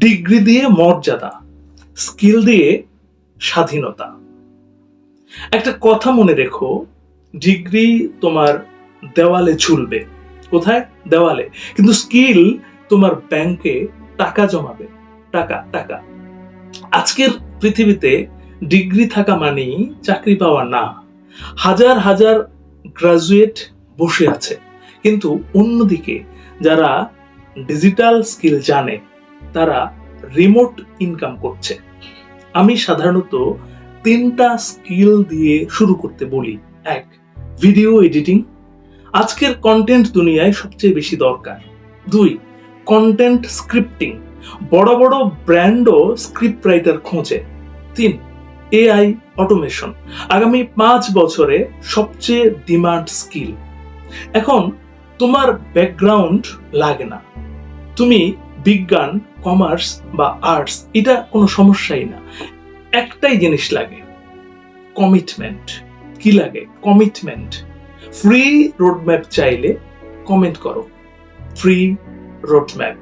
Degree দিয়ে মর্যাদা, skill দিয়ে স্বাধীনতা। একটা কথা মনে রেখো, ডিগ্রি তোমার দেওয়ালে ঝুলবে। কোথায়? দেওয়ালে। কিন্তু স্কিল তোমার ব্যাংকে টাকা জমাবে। টাকা টাকা। আজকের পৃথিবীতে ডিগ্রি থাকা মানেই চাকরি পাওয়া না। হাজার হাজার গ্রাজুয়েট বসে আছে, কিন্তু অন্যদিকে যারা ডিজিটাল স্কিল জানে তারা রিমোট ইনকাম করছে। আমি সাধারণত 3টা স্কিল দিয়ে শুরু করতে বলি। 1, ভিডিও এডিটিং, আজকের কন্টেন্ট দুনিয়ায় সবচেয়ে বেশি দরকার। 2, কন্টেন্ট স্ক্রিপ্টিং, বড় বড় ব্র্যান্ডও স্ক্রিপ্ট রাইটার খোঁজে। 3, এআই অটোমেশন, আগামী 5 বছরে সবচেয়ে ডিমান্ড স্কিল। এখন তোমার ব্যাকগ্রাউন্ড লাগে না, তুমি বিজ্ঞান, কমার্স বা আর্টস, এটা কোনো সমস্যাই না। একটাই জিনিস লাগে, কমিটমেন্ট। কি লাগে? কমিটমেন্ট। ফ্রি রোডম্যাপ চাইলে কমেন্ট করো, ফ্রি রোডম্যাপ।